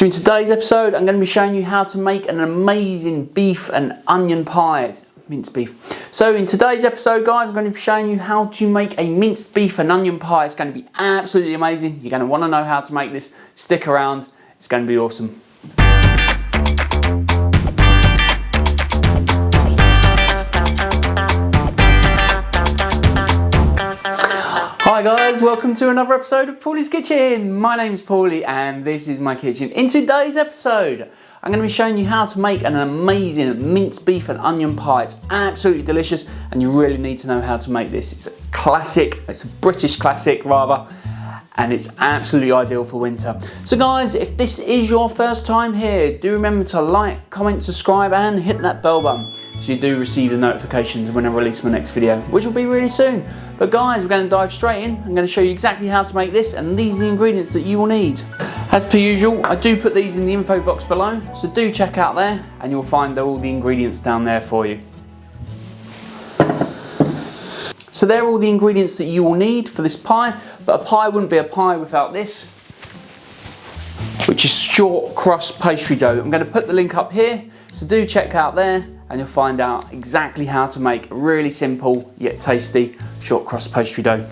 So in today's episode, I'm going to be showing you how to make an amazing beef and onion pie, minced beef. So in today's episode, guys, I'm going to be showing you how to make a minced beef and onion pie. It's going to be absolutely amazing. You're going to want to know how to make this. Stick around. It's going to be awesome. Hi guys, welcome to another episode of Paulies Kitchen. My name's Paulie and this is my kitchen. In today's episode, I'm going to be showing you how to make an amazing minced beef and onion pie. It's absolutely delicious and you really need to know how to make this. It's a classic, it's a British classic rather, and it's absolutely ideal for winter. So guys, if this is your first time here, do remember to like, comment, subscribe and hit that bell button so you do receive the notifications when I release my next video, which will be really soon. But guys, we're going to dive straight in. I'm going to show you exactly how to make this, and these are the ingredients that you will need. As per usual, I do put these in the info box below, so do check out there and you'll find all the ingredients down there for you. So they're all the ingredients that you will need for this pie, but a pie wouldn't be a pie without this, which is short crust pastry dough. I'm going to put the link up here, so do check out there and you'll find out exactly how to make a really simple yet tasty short crust pastry dough.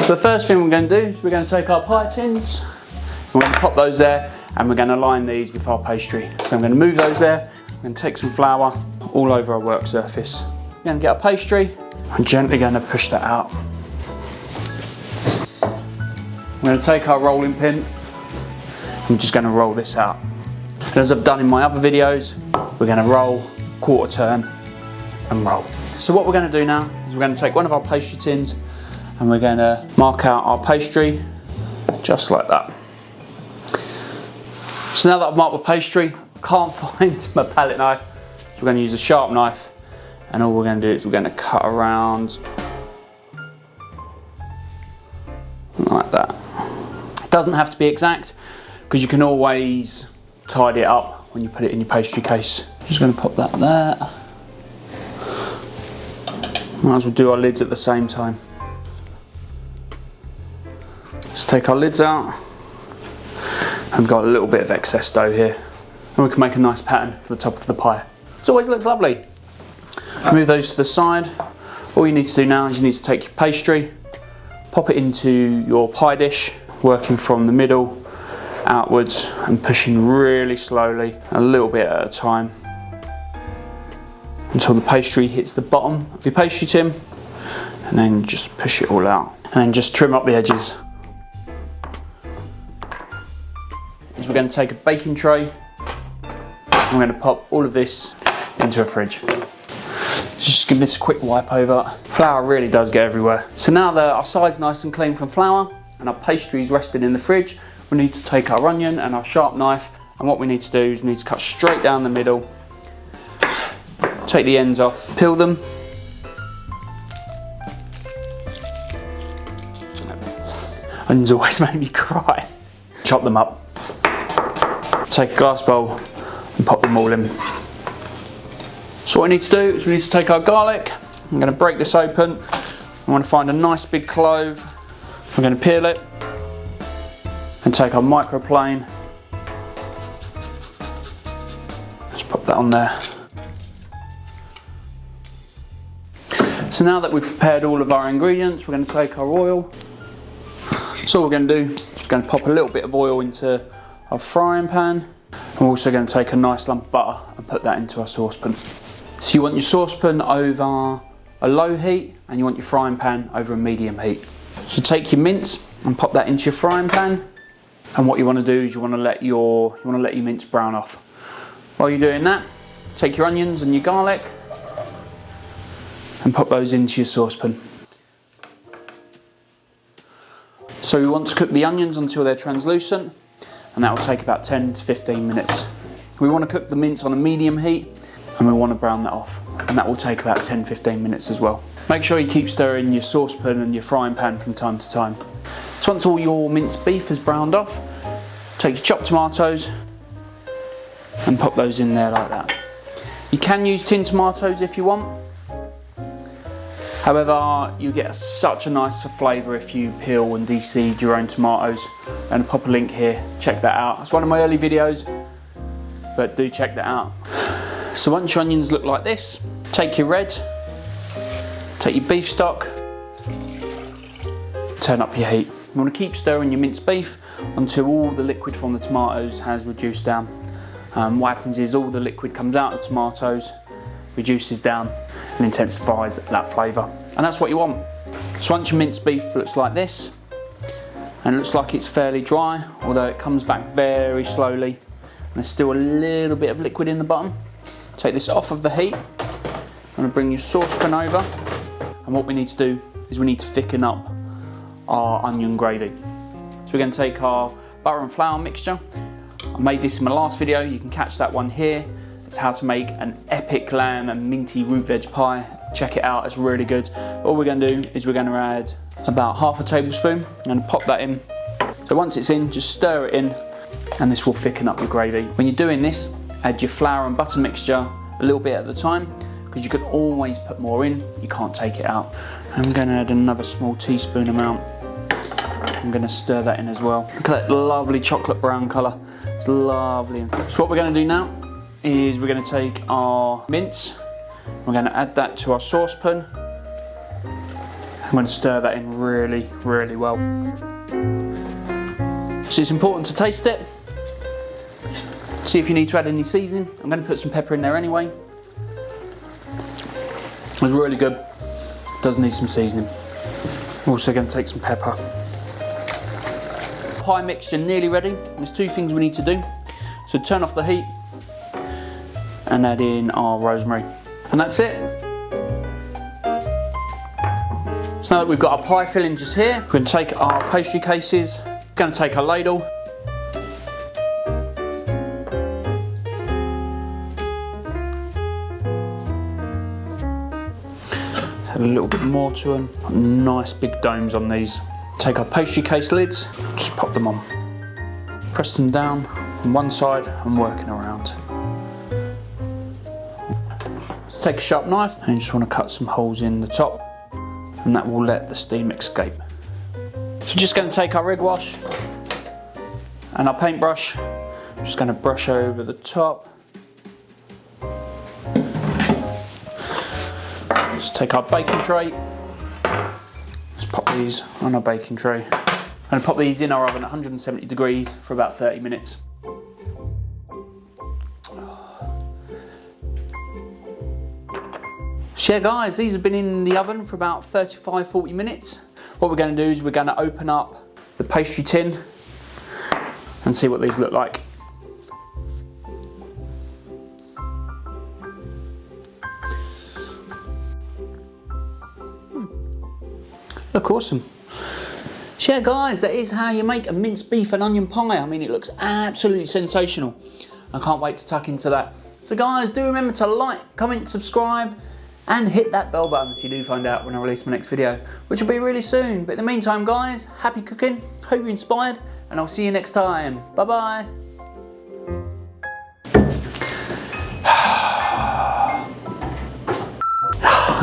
So the first thing we're going to do is we're going to take our pie tins, we're going to pop those there and we're going to line these with our pastry. So I'm going to move those there, I'm going to take some flour all over our work surface. I'm going to get our pastry, I'm gently going to push that out. I'm going to take our rolling pin, I'm just going to roll this out. And as I've done in my other videos, we're going to roll, quarter turn and roll. So what we're going to do now is we're going to take one of our pastry tins and we're going to mark out our pastry just like that. So now that I've marked the pastry, I can't find my palette knife, so we're going to use a sharp knife, and all we're going to do is we're going to cut around like that. It doesn't have to be exact because you can always tidy it up when you put it in your pastry case. Just going to pop that there. Might as well do our lids at the same time. Let's take our lids out. I've got a little bit of excess dough here, and we can make a nice pattern for the top of the pie. It always looks lovely. Move those to the side. All you need to do now is you need to take your pastry, pop it into your pie dish, working from the middle outwards and pushing really slowly, a little bit at a time, until the pastry hits the bottom of your pastry tin, and then just push it all out and then just trim up the edges. Is we're going to take a baking tray and we're going to pop all of this into a fridge. Just give this a quick wipe over. Flour really does get everywhere. So now that our side's nice and clean from flour and our pastry's rested in the fridge, we need to take our onion and our sharp knife, and what we need to do is we need to cut straight down the middle, take the ends off, peel them, onions always make me cry, chop them up, take a glass bowl and pop them all in. So what we need to do is we need to take our garlic, I'm going to break this open, I want to find a nice big clove, I'm going to peel it, and take our microplane, just pop that on there. So now that we've prepared all of our ingredients, we're going to take our oil. So all we're going to do is we're going to pop a little bit of oil into our frying pan, and we're also going to take a nice lump of butter and put that into our saucepan. So you want your saucepan over a low heat and you want your frying pan over a medium heat. So take your mince and pop that into your frying pan. And what you want to do is you want to let your mince brown off. While you're doing that, take your onions and your garlic and pop those into your saucepan. So we want to cook the onions until they're translucent, and that will take about 10 to 15 minutes. We want to cook the mince on a medium heat and we want to brown that off, and that will take about 10-15 minutes as well. Make sure you keep stirring your saucepan and your frying pan from time to time. So once all your minced beef is browned off, take your chopped tomatoes and pop those in there like that. You can use tin tomatoes if you want, However, you get such a nicer flavour if you peel and de-seed your own tomatoes. And I'll pop a link here, check that out. It's one of my early videos, but do check that out. So once your onions look like this, take your red, take your beef stock, turn up your heat. You want to keep stirring your minced beef until all the liquid from the tomatoes has reduced down. What happens is all the liquid comes out of the tomatoes, reduces down and intensifies that flavour. And that's what you want. So once your minced beef looks like this, and it looks like it's fairly dry, although it comes back very slowly, and there's still a little bit of liquid in the bottom, take this off of the heat. I'm going to bring your saucepan over, and what we need to do is we need to thicken up our onion gravy. So we're going to take our butter and flour mixture. I made this in my last video, you can catch that one here. It's how to make an epic lamb and minty root veg pie. Check it out, it's really good. All we're going to do is we're going to add about half a tablespoon. I'm going to pop that in. So once it's in, just stir it in, and this will thicken up your gravy. When you're doing this, add your flour and butter mixture a little bit at a time, because you can always put more in, you can't take it out. I'm going to add another small teaspoon amount. I'm going to stir that in as well. Look at that lovely chocolate brown colour. It's lovely. So what we're going to do now is we're going to take our mince, we're going to add that to our saucepan. I'm going to stir that in really, really well. So it's important to taste it. See if you need to add any seasoning. I'm going to put some pepper in there anyway. It's really good. Does need some seasoning. I'm also going to take some pepper. Pie mixture nearly ready. There's two things we need to do. So turn off the heat and add in our rosemary. And that's it. So now that we've got our pie filling just here, we're going to take our pastry cases, going to take our ladle, add a little bit more to them. Nice big domes on these. Take our pastry case lids, just pop them on. Press them down on one side and working around. Let's take a sharp knife and you just want to cut some holes in the top, and that will let the steam escape. So just going to take our egg wash and our paintbrush. I'm just going to brush over the top. Let's take our baking tray. Let's pop these on our baking tray. I'm going to pop these in our oven at 170 degrees for about 30 minutes. So yeah guys, these have been in the oven for about 35-40 minutes. What we're going to do is we're going to open up the pastry tin and see what these look like. Look awesome. So yeah guys, that is how you make a minced beef and onion pie. I mean, it looks absolutely sensational. I can't wait to tuck into that. So guys, do remember to like, comment, subscribe, and hit that bell button so you do find out when I release my next video, which will be really soon. But in the meantime guys, happy cooking, hope you're inspired, and I'll see you next time. Bye bye.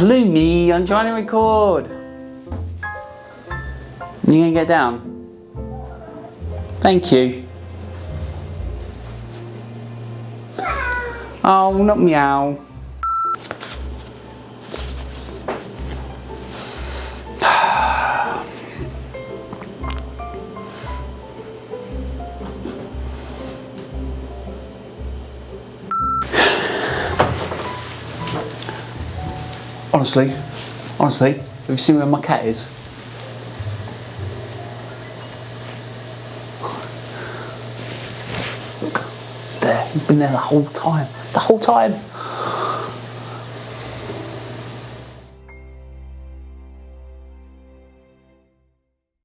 Lumi, I'm trying to record. You gonna get down? Thank you. Oh, not meow. Honestly, have you seen where my cat is? Look, it's there. He's been there the whole time. The whole time.